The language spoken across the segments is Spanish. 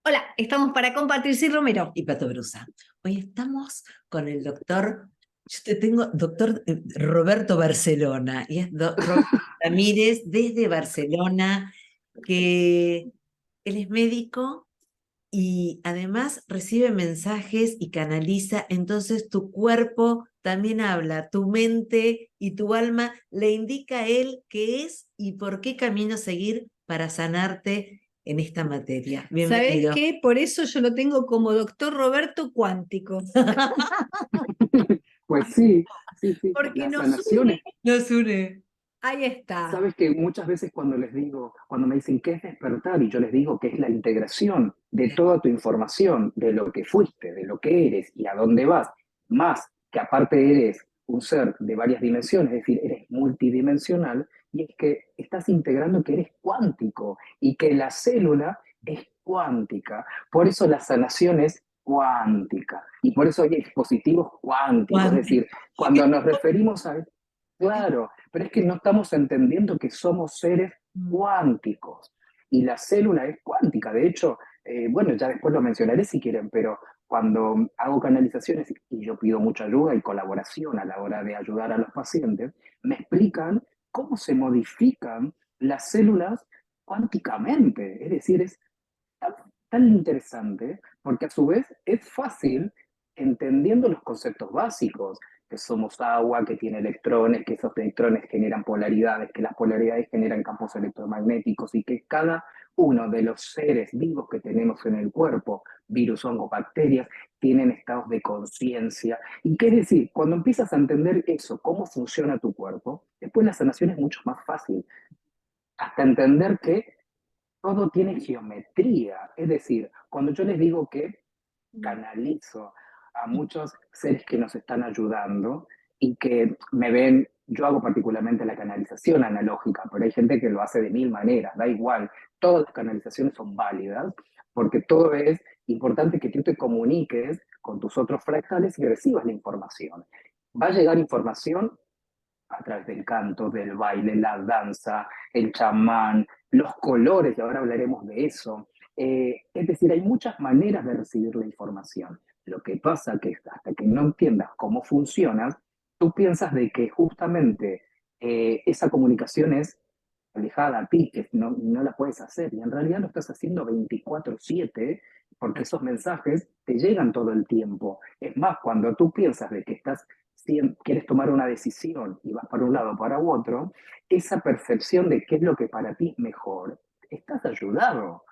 Hola, estamos para compartir Sin Romero. Y Pato Brusa. Hoy estamos con el doctor, yo te tengo, doctor Roberto Barcelona, y es Roberto Ramírez desde Barcelona, que él es médico y además recibe mensajes y canaliza, entonces tu cuerpo también habla, tu mente y tu alma le indica a él qué es y por qué camino seguir para sanarte en esta materia. ¿Sabés Bienvenido. qué? Por eso yo lo tengo como doctor Roberto Cuántico, Pues sí, sí, sí. porque Las nos une. sanaciones, Nos une. Ahí está. sabes que muchas veces cuando les digo, cuando me dicen qué es despertar, y yo les digo que es la integración de toda tu información, de lo que fuiste, de lo que eres y a dónde vas, más que aparte eres un ser de varias dimensiones, es decir, eres multidimensional, y es que estás integrando que eres cuántico y que la célula es cuántica. Por eso la sanación es cuántica y por eso hay dispositivos cuánticos, es Cuántico. decir, cuando nos referimos a... Claro, pero es que no estamos entendiendo que somos seres cuánticos y la célula es cuántica. De hecho, bueno, ya después lo mencionaré si quieren, pero cuando hago canalizaciones y yo pido mucha ayuda y colaboración a la hora de ayudar a los pacientes, me explican cómo se modifican las células cuánticamente. Es decir, es tan, tan interesante porque a su vez es fácil entendiendo los conceptos básicos, que somos agua, que tiene electrones, que esos electrones generan polaridades, que las polaridades generan campos electromagnéticos y que cada uno de los seres vivos que tenemos en el cuerpo, virus, hongos, bacterias, tienen estados de conciencia. Y qué decir, cuando empiezas a entender eso, cómo funciona tu cuerpo, después la sanación es mucho más fácil. Hasta entender que todo tiene geometría. Es decir, cuando yo les digo que canalizo a muchos seres que nos están ayudando y que me ven, yo hago particularmente la canalización analógica, pero hay gente que lo hace de mil maneras, da igual, todas las canalizaciones son válidas, porque todo es importante que tú te comuniques con tus otros fractales y recibas la información. Va a llegar información a través del canto, del baile, la danza, el chamán, los colores, y ahora hablaremos de eso. Es decir, hay muchas maneras de recibir la información. Lo que pasa que hasta que no entiendas cómo funciona, tú piensas de que justamente esa comunicación es alejada a ti, que no la puedes hacer, y en realidad lo estás haciendo 24/7 porque esos mensajes te llegan todo el tiempo. Es más, cuando tú piensas de que si quieres tomar una decisión y vas para un lado o para otro, esa percepción de qué es lo que para ti es mejor, estás ayudado,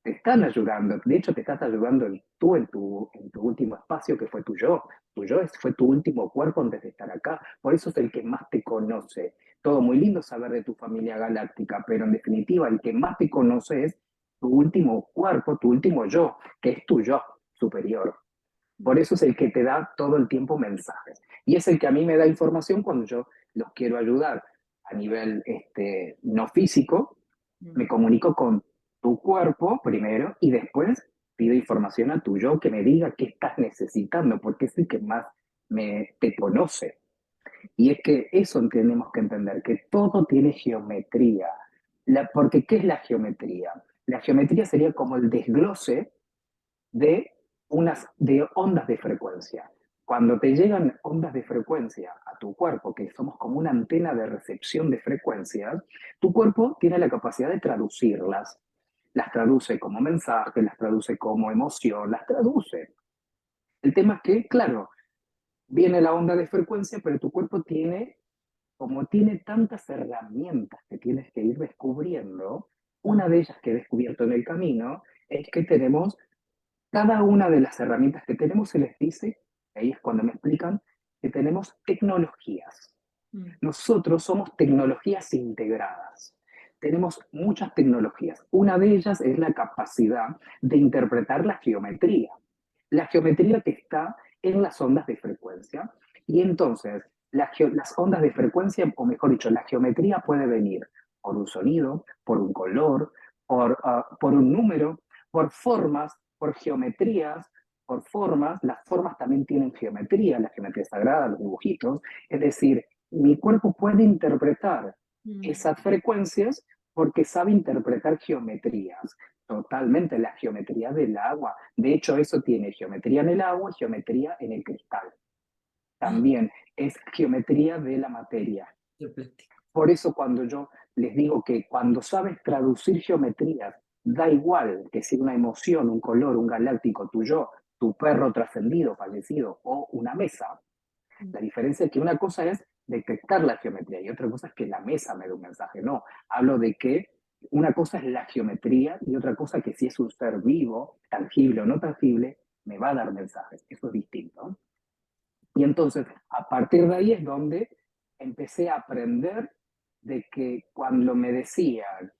te están ayudando. De hecho, te estás ayudando tú en tu último espacio que fue tu yo. Tu yo fue tu último cuerpo antes de estar acá. Por eso es el que más te conoce. Todo muy lindo saber de tu familia galáctica, pero en definitiva, el que más te conoce es tu último cuerpo, tu último yo, que es tu yo superior. Por eso es el que te da todo el tiempo mensajes. Y es el que a mí me da información cuando yo los quiero ayudar a nivel no físico. Me comunico con tu cuerpo primero y después pido información a tu yo que me diga qué estás necesitando, porque es el que más te conoce. Y es que eso tenemos que entender, que todo tiene geometría. Porque ¿qué es la geometría? La geometría sería como el desglose de, de ondas de frecuencia. Cuando te llegan ondas de frecuencia a tu cuerpo, que somos como una antena de recepción de frecuencias, tu cuerpo tiene la capacidad de traducirlas. Las traduce como mensaje, las traduce como emoción, las traduce. El tema es que, claro, viene la onda de frecuencia, pero tu cuerpo como tiene tantas herramientas que tienes que ir descubriendo, una de ellas que he descubierto en el camino es que tenemos cada una de las herramientas que tenemos se les dice, ahí es cuando me explican, que tenemos tecnologías. Nosotros somos tecnologías integradas. Tenemos muchas tecnologías. Una de ellas es la capacidad de interpretar la geometría. La geometría que está en las ondas de frecuencia. Y entonces, las ondas de frecuencia, o mejor dicho, la geometría puede venir por un sonido, por un color, por un número, por formas, por geometrías, por formas. Las formas también tienen geometría, la geometría sagrada, los dibujitos. Es decir, mi cuerpo puede interpretar esas frecuencias porque sabe interpretar geometrías. Totalmente, la geometría del agua. De hecho, eso tiene geometría en el agua y geometría en el cristal. Ah, También es geometría de la materia. yo platico. Por eso cuando yo les digo que cuando sabes traducir geometrías, da igual que sea una emoción, un color, un galáctico, tu perro trascendido, fallecido o una mesa, la diferencia es que una cosa es detectar la geometría y otra cosa es que la mesa me dé un mensaje. No, hablo de que una cosa es la geometría y otra cosa que si es un ser vivo, tangible o no tangible, me va a dar mensajes. Eso es distinto. Y entonces, a partir de ahí es donde empecé a aprender de que cuando me decían,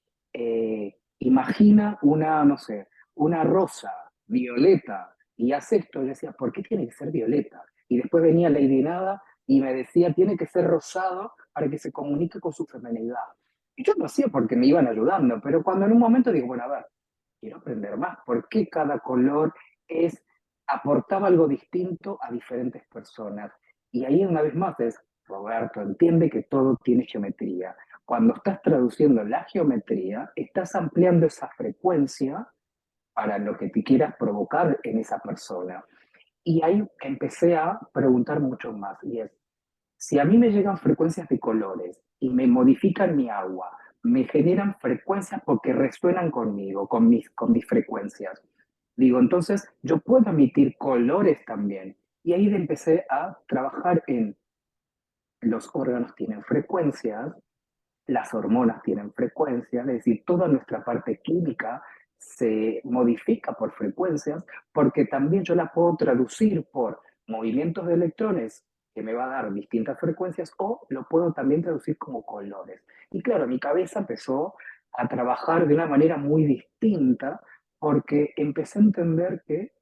imagina una, no sé, una rosa violeta y haz esto, yo decía, ¿por qué tiene que ser violeta? Y después venía Lady Nada y me decía, tiene que ser rosado para que se comunique con su feminidad. Y yo lo hacía porque me iban ayudando, pero cuando en un momento digo, bueno, a ver, quiero aprender más, ¿por qué cada color es aportaba algo distinto a diferentes personas? Y ahí una vez más es, Roberto, entiende que todo tiene geometría. Cuando estás traduciendo la geometría, estás ampliando esa frecuencia para lo que te quieras provocar en esa persona. Y ahí empecé a preguntar mucho más, y es, si a mí me llegan frecuencias de colores y me modifican mi agua, me generan frecuencias porque resuenan conmigo, con mis frecuencias. Digo, entonces yo puedo emitir colores también. Y ahí empecé a trabajar en los órganos tienen frecuencias, las hormonas tienen frecuencias, es decir, toda nuestra parte química se modifica por frecuencias, porque también yo la puedo traducir por movimientos de electrones que me va a dar distintas frecuencias, o lo puedo también traducir como colores. Y claro, mi cabeza empezó a trabajar de una manera muy distinta, porque empecé a entender que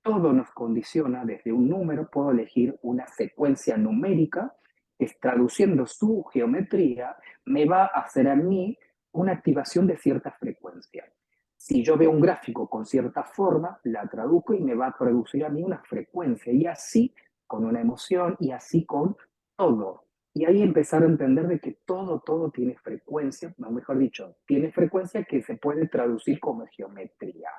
todo nos condiciona desde un número, puedo elegir una secuencia numérica, es traduciendo su geometría, me va a hacer a mí una activación de cierta frecuencia. Si yo veo un gráfico con cierta forma, la traduzco y me va a producir a mí una frecuencia, y así con una emoción, y así con todo. Y ahí empezar a entender de que todo tiene frecuencia, o mejor dicho, tiene frecuencia que se puede traducir como geometría.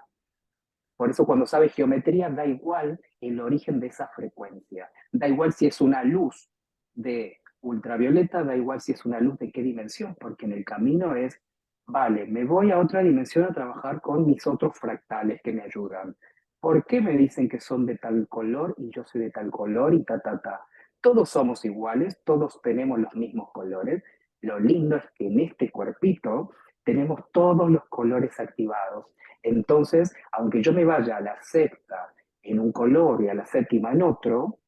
Por eso cuando sabes geometría da igual el origen de esa frecuencia. Da igual si es una luz de ultravioleta, da igual si es una luz de qué dimensión, porque en el camino es, vale, me voy a otra dimensión a trabajar con mis otros fractales que me ayudan. ¿Por qué me dicen que son de tal color y yo soy de tal color y ta, ta, ta? Todos somos iguales, todos tenemos los mismos colores. Lo lindo es que en este cuerpito tenemos todos los colores activados. Entonces, aunque yo me vaya a la sexta en un color y a la séptima en otro,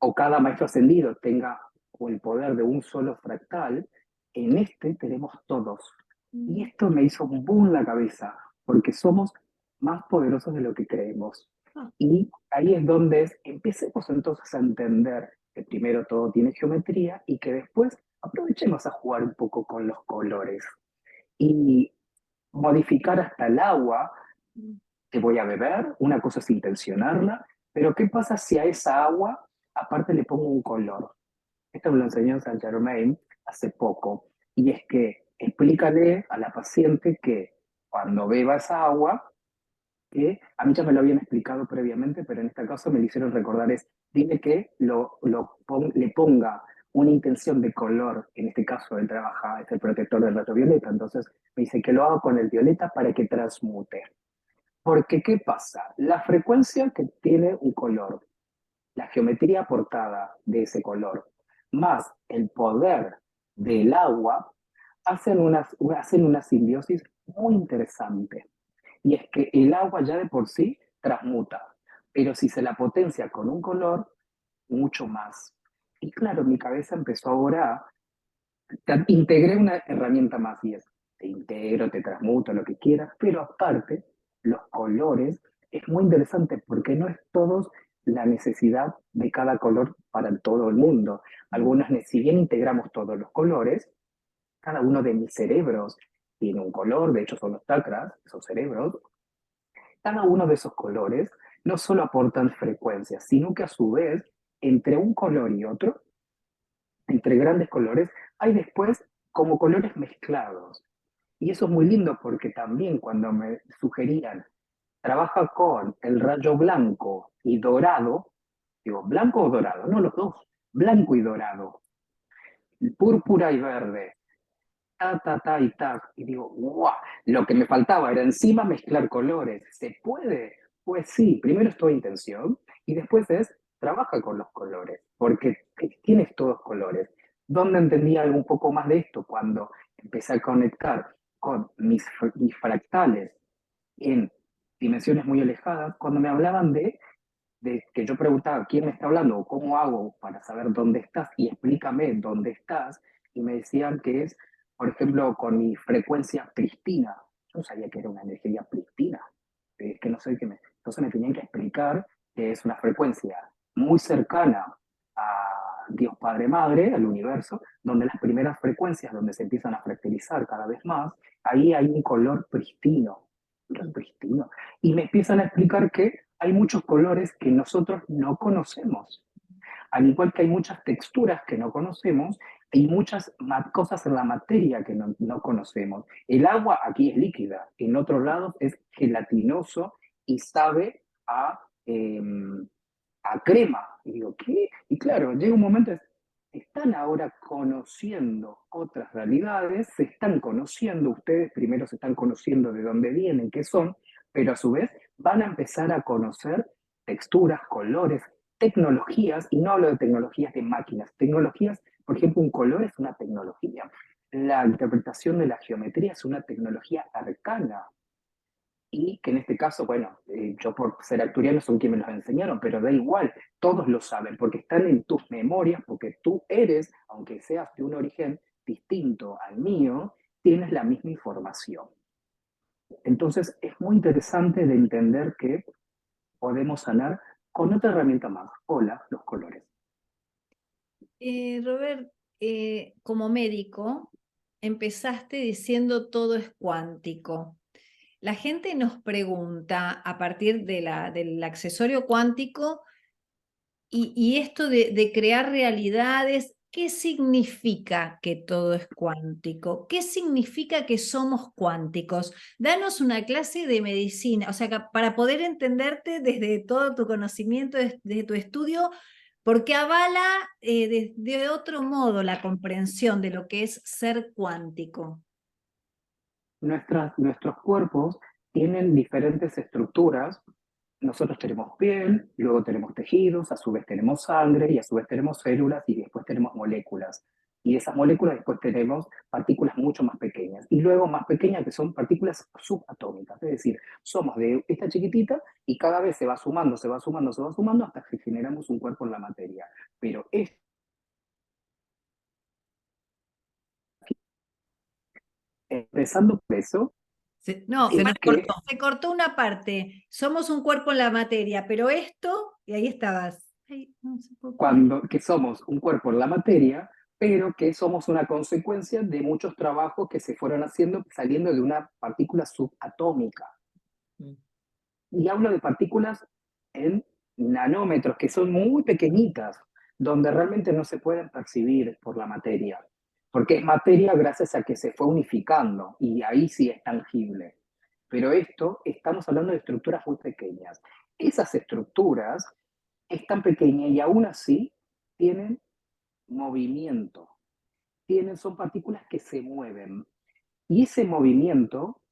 o cada maestro ascendido tenga el poder de un solo fractal, en este tenemos todos. Y esto me hizo un boom en la cabeza, porque somos más poderosos de lo que creemos. Ah. Y ahí es donde empecemos entonces a entender que primero todo tiene geometría y que después aprovechemos a jugar un poco con los colores. Y modificar hasta el agua que voy a beber, una cosa es intencionarla, pero ¿qué pasa si a esa agua aparte le pongo un color? Esto me lo enseñó Saint Germain hace poco, y es que explícale a la paciente que cuando beba esa agua, que a mí ya me lo habían explicado previamente, pero en este caso me lo hicieron recordar, es, dile que le ponga una intención de color, en este caso él trabaja, es el protector del rayo violeta, entonces me dice que lo haga con el violeta para que transmute. Porque, ¿qué pasa? La frecuencia que tiene un color, la geometría aportada de ese color, más el poder del agua, hacen una simbiosis muy interesante. Y es que el agua ya de por sí transmuta, pero si se la potencia con un color, mucho más. Y claro, mi cabeza empezó ahora a integré una herramienta más y es, te integro, te transmuto, lo que quieras, pero aparte, los colores es muy interesante porque no es todo la necesidad de cada color para todo el mundo. Algunas, si bien integramos todos los colores, cada uno de mis cerebros tiene un color, de hecho son los chakras, esos cerebros, cada uno de esos colores no solo aportan frecuencias, sino que a su vez, entre un color y otro, entre grandes colores, hay después como colores mezclados. Y eso es muy lindo porque también cuando me sugerían, trabaja con el rayo blanco y dorado, digo, ¿blanco o dorado? No, los dos, blanco y dorado, púrpura y verde, ta, y ta. Y digo, ¡guau! Lo que me faltaba era encima mezclar colores. ¿Se puede? Pues sí, primero es tu intención y después es, trabaja con los colores, porque tienes todos colores. ¿Dónde entendí algo un poco más de esto? Cuando empecé a conectar con mis fractales en dimensiones muy alejadas, cuando me hablaban de que yo preguntaba quién me está hablando o cómo hago para saber dónde estás y explícame dónde estás, y me decían que es, por ejemplo, con mi frecuencia pristina. Yo no sabía que era una energía pristina, es que no sé qué me... Entonces me tenían que explicar que es una frecuencia muy cercana a Dios Padre Madre, al universo, donde las primeras frecuencias, donde se empiezan a fractalizar cada vez más, ahí hay un color pristino. Y me empiezan a explicar que hay muchos colores que nosotros no conocemos. Al igual que hay muchas texturas que no conocemos, hay muchas cosas en la materia que no conocemos. El agua aquí es líquida, en otros lados es gelatinoso y sabe a crema. Y digo, ¿qué? Y claro, llega un momento, están ahora conociendo otras realidades, se están conociendo, ustedes primero se están conociendo de dónde vienen, qué son, pero a su vez van a empezar a conocer texturas, colores, tecnologías, y no hablo de tecnologías de máquinas, tecnologías, por ejemplo, un color es una tecnología, la interpretación de la geometría es una tecnología arcana, y que en este caso, bueno, yo por ser acturiano son quienes me los enseñaron, pero da igual, todos lo saben, porque están en tus memorias, porque tú eres, aunque seas de un origen distinto al mío, tienes la misma información. Entonces es muy interesante de entender que podemos sanar con otra herramienta más. Hola, los colores. Robert, como médico, empezaste diciendo todo es cuántico. La gente nos pregunta a partir del accesorio cuántico y esto de crear realidades, ¿qué significa que todo es cuántico? ¿Qué significa que somos cuánticos? Danos una clase de medicina, o sea, para poder entenderte desde todo tu conocimiento, desde tu estudio, porque avala de otro modo la comprensión de lo que es ser cuántico. Nuestros cuerpos tienen diferentes estructuras. Nosotros tenemos piel, luego tenemos tejidos, a su vez tenemos sangre y a su vez tenemos células y después tenemos moléculas. Y de esas moléculas después tenemos partículas mucho más pequeñas. Y luego más pequeñas que son partículas subatómicas. Es decir, somos de esta chiquitita y cada vez se va sumando, se va sumando, se va sumando hasta que generamos un cuerpo en la materia. Pero empezando por eso, No, Se nos que cortó. se cortó una parte. Somos un cuerpo en la materia, pero esto, y ahí estabas. Ay, no se puede poner. que somos un cuerpo en la materia, pero que somos una consecuencia de muchos trabajos que se fueron haciendo saliendo de una partícula subatómica. Y hablo de partículas en nanómetros, que son muy pequeñitas, donde realmente no se pueden percibir por la materia, porque es materia gracias a que se fue unificando, y ahí sí es tangible. Pero esto, estamos hablando de estructuras muy pequeñas. Esas estructuras es tan pequeña y aún así tienen movimiento, son partículas que se mueven. Y ese movimiento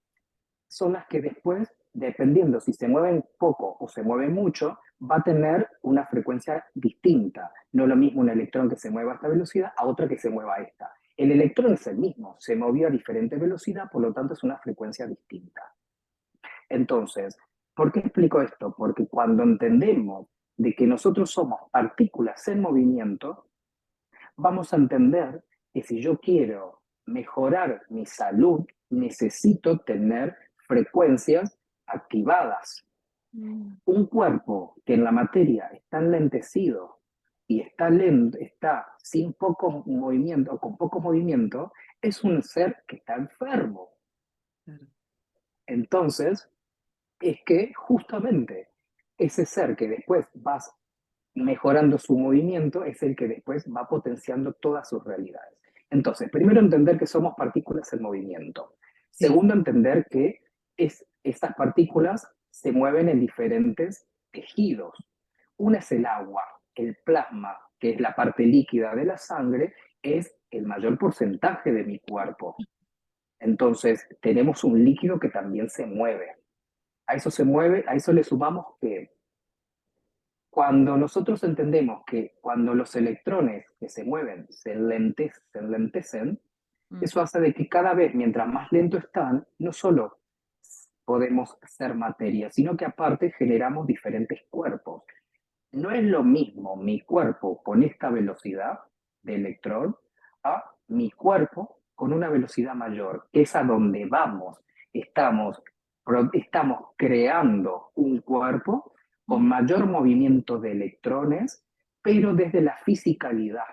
son las que después, dependiendo si se mueven poco o se mueven mucho, va a tener una frecuencia distinta. No lo mismo un electrón que se mueva a esta velocidad a otra que se mueva a esta. El electrón es el mismo, se movió a diferente velocidad, por lo tanto es una frecuencia distinta. Entonces, ¿por qué explico esto? Porque cuando entendemos de que nosotros somos partículas en movimiento, vamos a entender que si yo quiero mejorar mi salud, necesito tener frecuencias activadas. Un cuerpo que en la materia está enlentecido y está lento, está sin poco movimiento o con poco movimiento, es un ser que está enfermo. Entonces, es que justamente ese ser que después vas mejorando su movimiento es el que después va potenciando todas sus realidades. Entonces, primero entender que somos partículas en movimiento. Sí. Segundo, entender que estas partículas se mueven en diferentes tejidos. Una es el agua, el plasma, que es la parte líquida de la sangre, es el mayor porcentaje de mi cuerpo. Entonces, tenemos un líquido que también se mueve. A eso le sumamos que cuando nosotros entendemos que cuando los electrones que se mueven se enlentecen, eso hace de que cada vez, mientras más lento están, no solo podemos ser materia, sino que aparte generamos diferentes cuerpos. No es lo mismo mi cuerpo con esta velocidad de electrón a mi cuerpo con una velocidad mayor, que es a donde vamos. Estamos, estamos creando un cuerpo con mayor movimiento de electrones, pero desde la fisicalidad.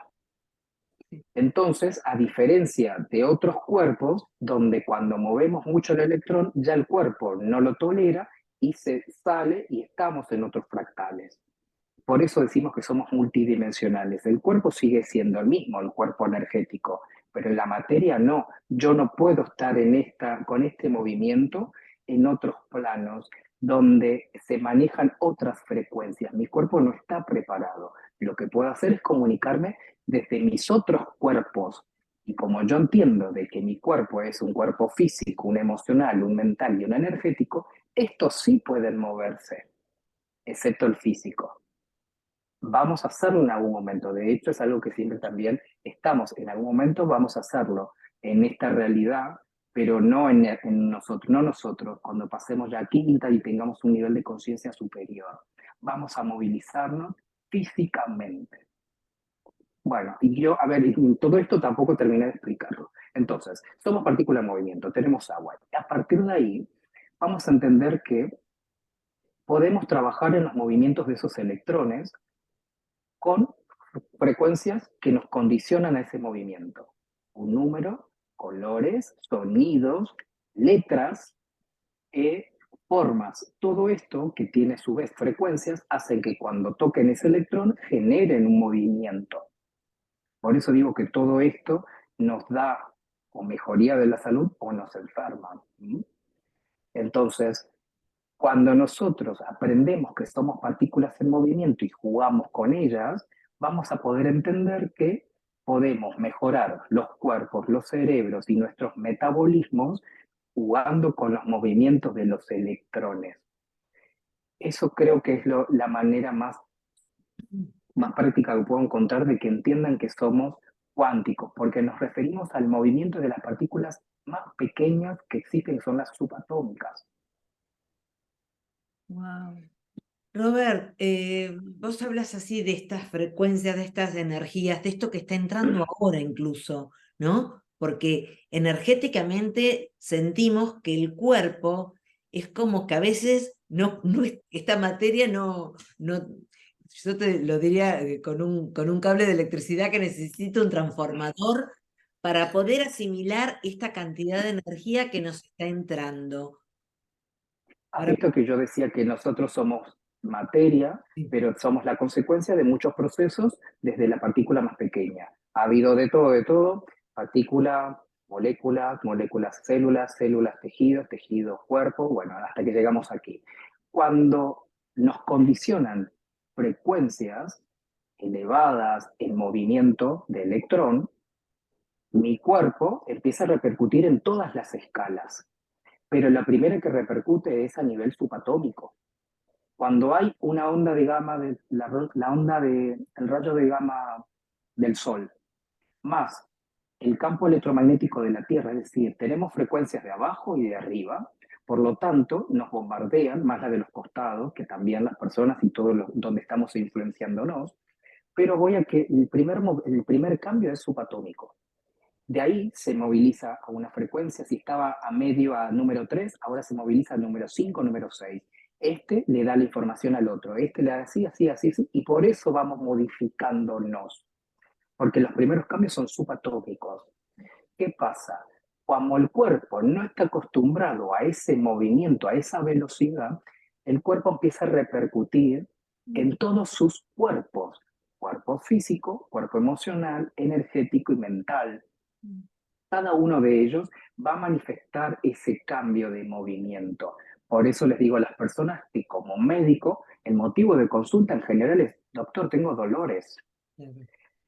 Entonces, a diferencia de otros cuerpos, donde cuando movemos mucho el electrón, ya el cuerpo no lo tolera y se sale y estamos en otros fractales. Por eso decimos que somos multidimensionales. El cuerpo sigue siendo el mismo, el cuerpo energético, pero en la materia no. Yo no puedo estar con este movimiento en otros planos donde se manejan otras frecuencias. Mi cuerpo no está preparado. Lo que puedo hacer es comunicarme desde mis otros cuerpos. Y como yo entiendo de que mi cuerpo es un cuerpo físico, un emocional, un mental y un energético, estos sí pueden moverse, excepto el físico. Vamos a hacerlo en algún momento. De hecho, es algo que siempre también estamos. En algún momento vamos a hacerlo en esta realidad, pero no en nosotros, no nosotros, cuando pasemos ya a quinta y tengamos un nivel de conciencia superior. Vamos a movilizarnos físicamente. Bueno, y yo, a ver, todo esto tampoco terminé de explicarlo. Entonces, somos partículas en movimiento, tenemos agua. Y a partir de ahí, vamos a entender que podemos trabajar en los movimientos de esos electrones con frecuencias que nos condicionan a ese movimiento. Un número, colores, sonidos, letras, formas. Todo esto, que tiene a su vez frecuencias, hace que cuando toquen ese electrón generen un movimiento. Por eso digo que todo esto nos da o mejoría de la salud o nos enferma. Entonces, cuando nosotros aprendemos que somos partículas en movimiento y jugamos con ellas, vamos a poder entender que podemos mejorar los cuerpos, los cerebros y nuestros metabolismos jugando con los movimientos de los electrones. Eso creo que es la manera más práctica que puedo encontrar de que entiendan que somos cuánticos, porque nos referimos al movimiento de las partículas más pequeñas que existen, que son las subatómicas. Wow. Robert, vos hablas así de estas frecuencias, de estas energías, de esto que está entrando ahora incluso, ¿no? Porque energéticamente sentimos que el cuerpo es como que a veces esta materia no, yo te lo diría con un cable de electricidad que necesita un transformador para poder asimilar esta cantidad de energía que nos está entrando. Has visto que yo decía que nosotros somos materia, Sí. pero somos la consecuencia de muchos procesos desde la partícula más pequeña. Ha habido de todo, partícula, moléculas, células, tejidos, cuerpo, bueno, hasta que llegamos aquí. Cuando nos condicionan frecuencias elevadas en movimiento de electrón, mi cuerpo empieza a repercutir en todas las escalas, pero la primera que repercute es a nivel subatómico. Cuando hay una onda de gamma, el rayo de gamma del Sol, más el campo electromagnético de la Tierra, es decir, tenemos frecuencias de abajo y de arriba, por lo tanto nos bombardean, más la de los costados, que también las personas y todo donde estamos influenciándonos, pero voy a que el primer cambio es subatómico. De ahí se moviliza a una frecuencia, si estaba a medio a número 3, ahora se moviliza al número 5, número 6. Este le da la información al otro, este le da así, y por eso vamos modificándonos, porque los primeros cambios son subatómicos. ¿Qué pasa? Cuando el cuerpo no está acostumbrado a ese movimiento, a esa velocidad, el cuerpo empieza a repercutir en todos sus cuerpo físico, cuerpo emocional, energético y mental. cada uno de ellos va a manifestar ese cambio de movimiento. Por eso les digo a las personas que como médico, el motivo de consulta en general es, doctor, tengo dolores,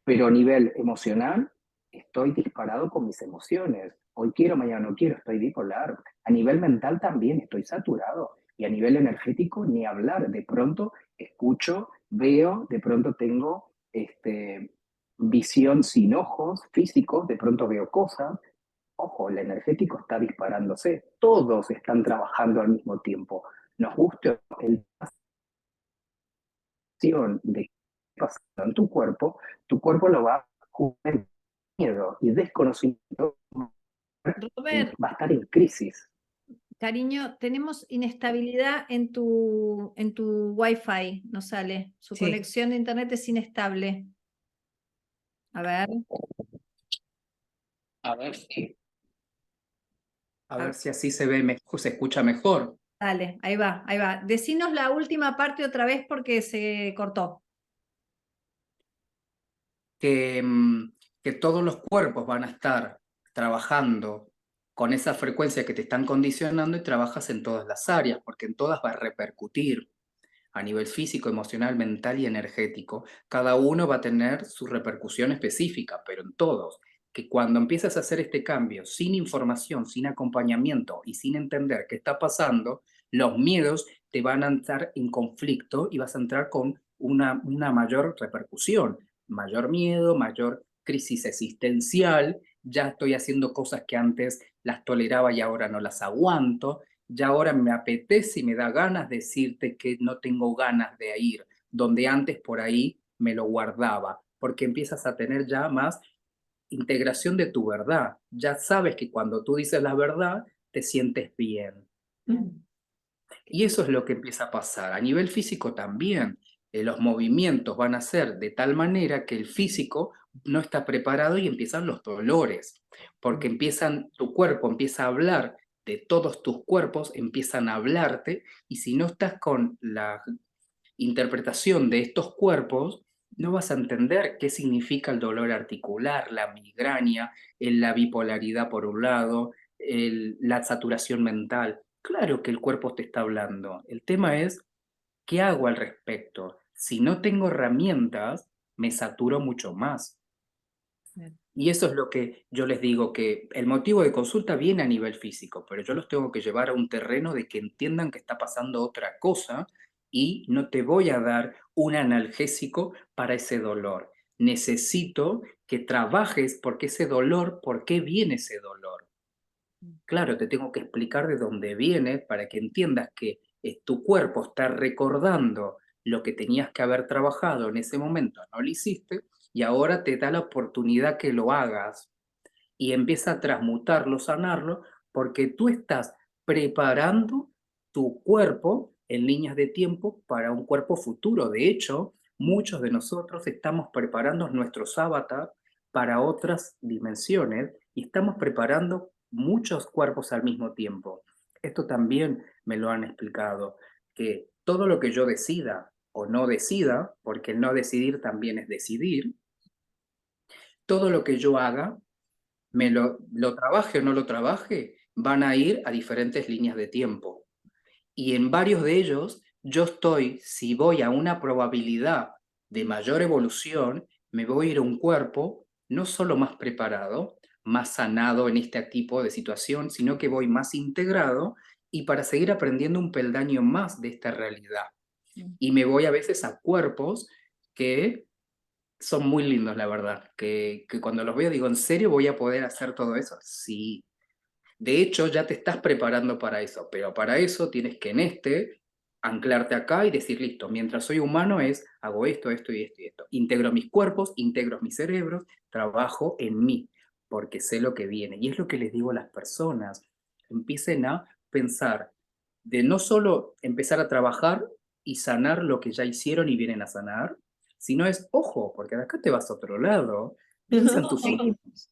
pero a nivel emocional estoy disparado con mis emociones. Hoy quiero, mañana no quiero, estoy bipolar. A nivel mental también estoy saturado. Y a nivel energético ni hablar. De pronto escucho, veo, de pronto tengo visión sin ojos físicos, de pronto veo cosas. Ojo, el energético está disparándose. Todos están trabajando al mismo tiempo. Nos gusta el de qué pasa en tu cuerpo lo va a jugar miedo y desconocimiento, Robert, va a estar en crisis. cariño, tenemos inestabilidad en tu Wi-Fi, no sale. Su Sí. conexión de internet es inestable. A ver. A ver si, A ver si así se ve mejor, se escucha mejor. Dale, ahí va, ahí va. Decinos la última parte otra vez porque se cortó. Que todos los cuerpos van a estar trabajando con esa frecuencia que te están condicionando y trabajas en todas las áreas, porque en todas va a repercutir a nivel físico, emocional, mental y energético. Cada uno va a tener su repercusión específica, pero en todos. Que cuando empiezas a hacer este cambio sin información, sin acompañamiento y sin entender qué está pasando, los miedos te van a entrar en conflicto y vas a entrar con una mayor repercusión, mayor miedo, mayor crisis existencial. Ya estoy haciendo cosas que antes las toleraba y ahora no las aguanto. Ya ahora me apetece y me da ganas decirte que no tengo ganas de ir, donde antes por ahí me lo guardaba, porque empiezas a tener ya más integración de tu verdad. Ya sabes que cuando tú dices la verdad, te sientes bien. Y eso es lo que empieza a pasar. A nivel físico también, los movimientos van a ser de tal manera que el físico no está preparado y empiezan los dolores, porque tu cuerpo empieza a hablar de todos tus cuerpos, empiezan a hablarte, y si no estás con la interpretación de estos cuerpos, no vas a entender qué significa el dolor articular, la migraña, la bipolaridad por un lado, la saturación mental. Claro que el cuerpo te está hablando. El tema es, ¿qué hago al respecto? Si no tengo herramientas, me saturo mucho más. Y eso es lo que yo les digo, que el motivo de consulta viene a nivel físico, pero yo los tengo que llevar a un terreno de que entiendan que está pasando otra cosa y no te voy a dar un analgésico para ese dolor. Necesito que trabajes porque ese dolor, ¿por qué viene ese dolor? Claro, te tengo que explicar de dónde viene para que entiendas que tu cuerpo está recordando lo que tenías que haber trabajado en ese momento, no lo hiciste, y ahora te da la oportunidad que lo hagas y empieza a transmutarlo, sanarlo, porque tú estás preparando tu cuerpo en líneas de tiempo para un cuerpo futuro. De hecho, muchos de nosotros estamos preparando nuestros avatars para otras dimensiones y estamos preparando muchos cuerpos al mismo tiempo. Esto también me lo han explicado, que todo lo que yo decida o no decida, porque el no decidir también es decidir, todo lo que yo haga, lo trabaje o no lo trabaje, van a ir a diferentes líneas de tiempo. Y en varios de ellos, si voy a una probabilidad de mayor evolución, me voy a ir a un cuerpo no solo más preparado, más sanado en este tipo de situación, sino que voy más integrado y para seguir aprendiendo un peldaño más de esta realidad. Y me voy a veces a cuerpos que son muy lindos, la verdad, que cuando los veo digo, ¿en serio voy a poder hacer todo eso? Sí. De hecho, ya te estás preparando para eso, pero para eso tienes que anclarte acá y decir, listo, mientras soy humano hago esto, esto y esto y esto. Integro mis cuerpos, integro mis cerebros, trabajo en mí, porque sé lo que viene. Y es lo que les digo a las personas, empiecen a pensar de no solo empezar a trabajar y sanar lo que ya hicieron y vienen a sanar, sino ojo, porque de acá te vas a otro lado, piensa en tus hijos.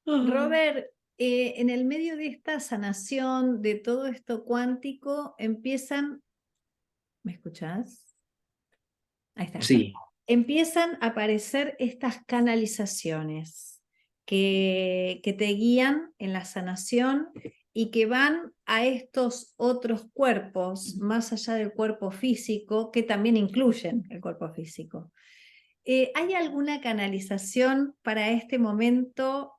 Robert, en el medio de esta sanación, de todo esto cuántico, ¿me escuchás? Ahí está. Sí. Empiezan a aparecer estas canalizaciones que te guían en la sanación y que van a estos otros cuerpos, más allá del cuerpo físico, que también incluyen el cuerpo físico. ¿Hay alguna canalización para este momento?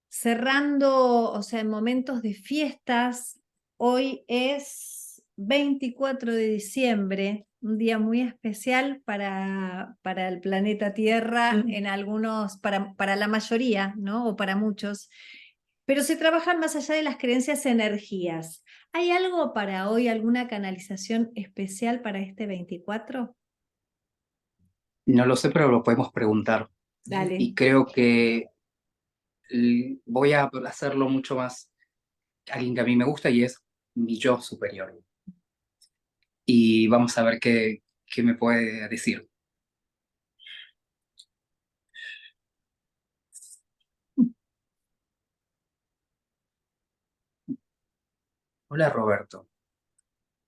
Cerrando, o sea, en momentos de fiestas, hoy es 24 de diciembre, un día muy especial para el planeta Tierra, en algunos, para la mayoría, ¿no? O para muchos, pero se trabajan más allá de las creencias energías. ¿Hay algo para hoy, alguna canalización especial para este 24? No lo sé, pero lo podemos preguntar. Dale. Y creo que voy a hacerlo mucho más alguien que a mí me gusta y es mi yo superior. Y vamos a ver qué me puede decir. Hola Roberto,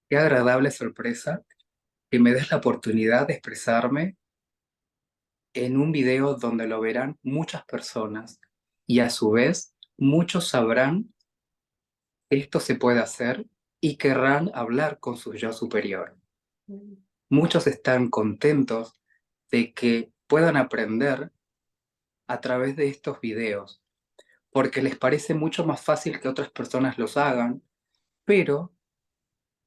qué agradable sorpresa que me des la oportunidad de expresarme en un video donde lo verán muchas personas y a su vez muchos sabrán que esto se puede hacer y querrán hablar con su yo superior. Muchos están contentos de que puedan aprender a través de estos videos, porque les parece mucho más fácil que otras personas los hagan, pero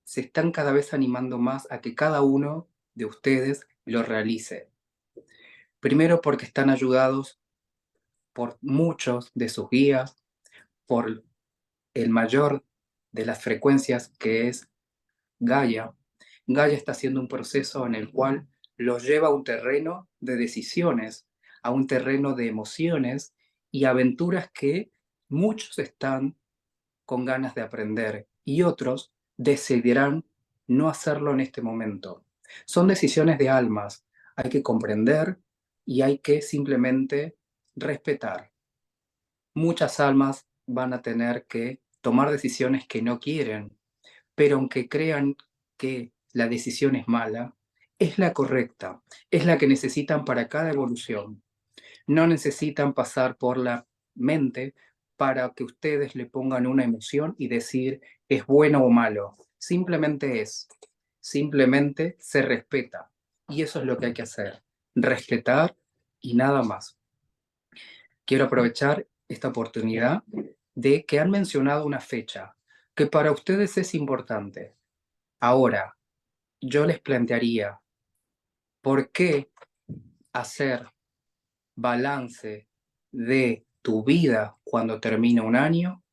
se están cada vez animando más a que cada uno de ustedes lo realice. Primero porque están ayudados por muchos de sus guías, por el mayor de las frecuencias que es Gaia. Gaia está haciendo un proceso en el cual los lleva a un terreno de decisiones, a un terreno de emociones y aventuras que muchos están con ganas de aprender y otros decidirán no hacerlo en este momento. Son decisiones de almas, hay que comprender y hay que simplemente respetar. Muchas almas van a tener que tomar decisiones que no quieren, pero aunque crean que la decisión es mala, es la correcta, es la que necesitan para cada evolución. No necesitan pasar por la mente para que ustedes le pongan una emoción y decir es bueno o malo. Simplemente es, simplemente se respeta. Y eso es lo que hay que hacer, respetar y nada más. Quiero aprovechar esta oportunidad de que han mencionado una fecha que para ustedes es importante. Ahora, yo les plantearía, ¿por qué hacer balance de tu vida cuando termina un año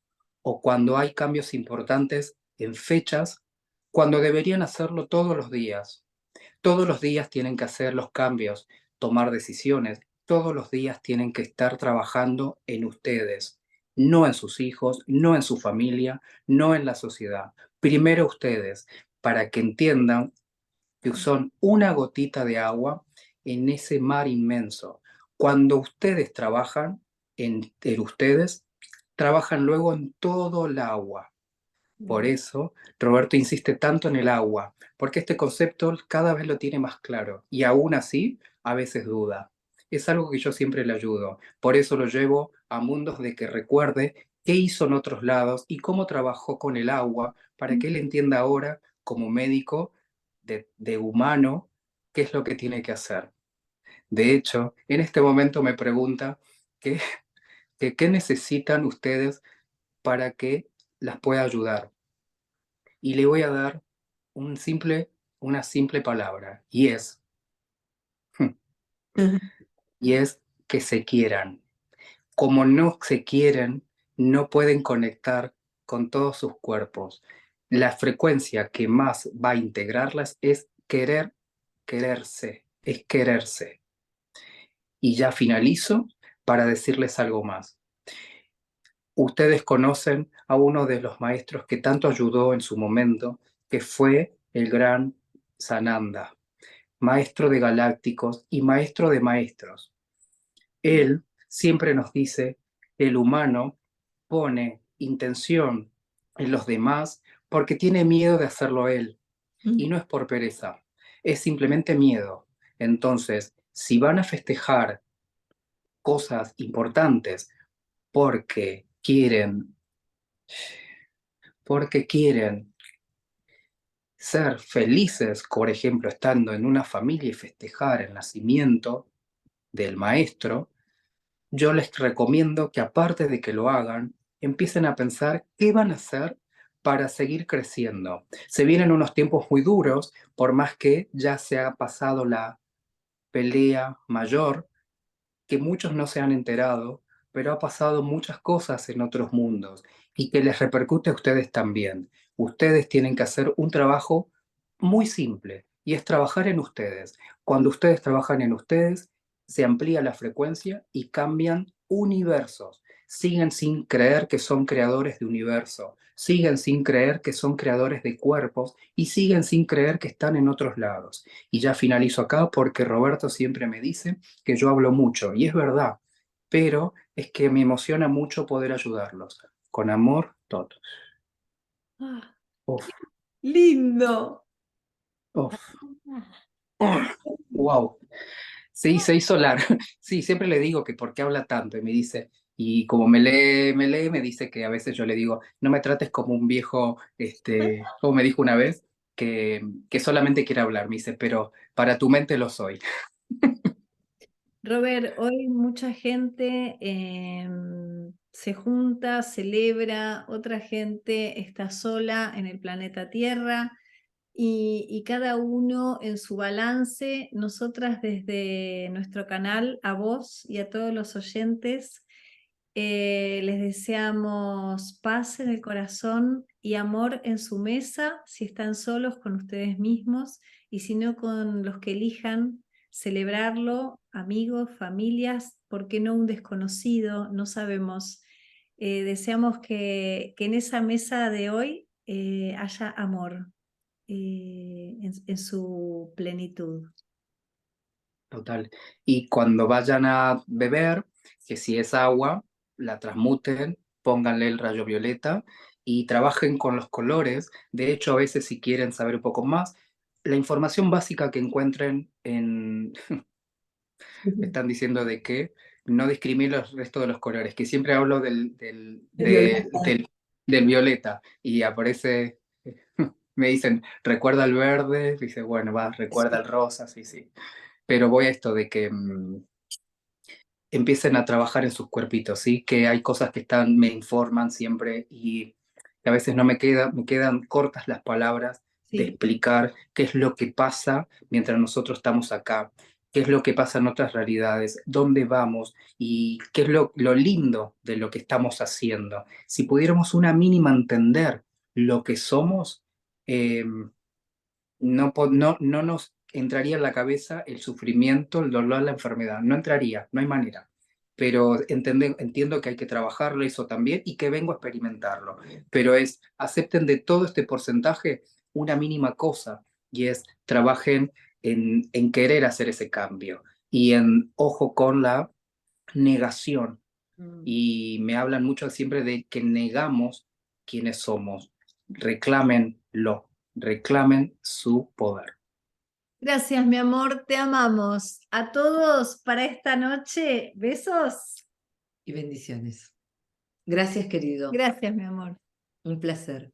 o cuando hay cambios importantes en fechas, cuando deberían hacerlo todos los días? Todos los días tienen que hacer los cambios, tomar decisiones, todos los días tienen que estar trabajando en ustedes, no en sus hijos, no en su familia, no en la sociedad. Primero ustedes, para que entiendan que son una gotita de agua en ese mar inmenso. Cuando ustedes trabajan en ustedes, trabajan luego en todo el agua. Por eso, Roberto insiste tanto en el agua, porque este concepto cada vez lo tiene más claro y aún así a veces duda. Es algo que yo siempre le ayudo. Por eso lo llevo a mundos de que recuerde qué hizo en otros lados y cómo trabajó con el agua para que él entienda ahora, como médico de humano, qué es lo que tiene que hacer. De hecho, en este momento me pregunta qué, qué necesitan ustedes para que las pueda ayudar. Y le voy a dar una simple palabra, y es que se quieran. Como no se quieren, no pueden conectar con todos sus cuerpos. La frecuencia que más va a integrarlas es querer, quererse, es quererse. Y ya finalizo para decirles algo más. Ustedes conocen a uno de los maestros que tanto ayudó en su momento, que fue el gran Sananda, maestro de galácticos y maestro de maestros. Él siempre nos dice, el humano pone intención en los demás porque tiene miedo de hacerlo él. Y no es por pereza, es simplemente miedo. Entonces, si van a festejar cosas importantes porque quieren ser felices, por ejemplo, estando en una familia y festejar el nacimiento del maestro, yo les recomiendo que aparte de que lo hagan, empiecen a pensar qué van a hacer para seguir creciendo. Se vienen unos tiempos muy duros, por más que ya se ha pasado la pelea mayor, que muchos no se han enterado, pero ha pasado muchas cosas en otros mundos y que les repercute a ustedes también. Ustedes tienen que hacer un trabajo muy simple y es trabajar en ustedes. Cuando ustedes trabajan en ustedes, se amplía la frecuencia y cambian universos. Siguen sin creer que son creadores de universo, siguen sin creer que son creadores de cuerpos y siguen sin creer que están en otros lados. Y ya finalizo acá porque Roberto siempre me dice que yo hablo mucho, y es verdad, pero es que me emociona mucho poder ayudarlos. Con amor, todos. Ah, Uf, Lindo. uf, wow. Sí, se hizo largo. Sí, siempre le digo que por qué habla tanto, y me dice, y como me dice que a veces yo le digo, no me trates como un viejo, como me dijo una vez, que solamente quiere hablar. Me dice, pero para tu mente lo soy. Robert, hoy mucha gente se junta, celebra, otra gente está sola en el planeta Tierra y cada uno en su balance. Nosotras desde nuestro canal, a vos y a todos los oyentes, les deseamos paz en el corazón y amor en su mesa, si están solos con ustedes mismos y si no con los que elijan celebrarlo, amigos, familias, ¿por qué no un desconocido? No sabemos. Deseamos que en esa mesa de hoy haya amor en su plenitud. Total. Y cuando vayan a beber, que si es agua, la transmuten, pónganle el rayo violeta y trabajen con los colores. De hecho, a veces si quieren saber un poco más, la información básica que encuentren en... Están diciendo de que no discriminen el resto de los colores, que siempre hablo del violeta y aparece, me dicen, recuerda el verde, dice, bueno, va, recuerda el rosa, sí, sí. Pero voy a esto de que empiecen a trabajar en sus cuerpitos, ¿sí? Que hay cosas que me informan siempre y a veces no me quedan cortas las palabras de Sí. explicar qué es lo que pasa mientras nosotros estamos acá, qué es lo que pasa en otras realidades, dónde vamos y qué es lo lindo de lo que estamos haciendo. Si pudiéramos una mínima entender lo que somos, eh, no nos entraría en la cabeza el sufrimiento, el dolor, la enfermedad. No entraría, no hay manera. Pero entiendo que hay que trabajarlo, eso también, y que vengo a experimentarlo. Pero acepten de todo este porcentaje una mínima cosa, y es trabajen en querer hacer ese cambio y en ojo con la negación. Y me hablan mucho siempre de que negamos quiénes somos. Reclámenlo, reclamen su poder. Gracias, mi amor, te amamos. A todos para esta noche, besos. Y bendiciones. Gracias, querido. Gracias, mi amor. Un placer.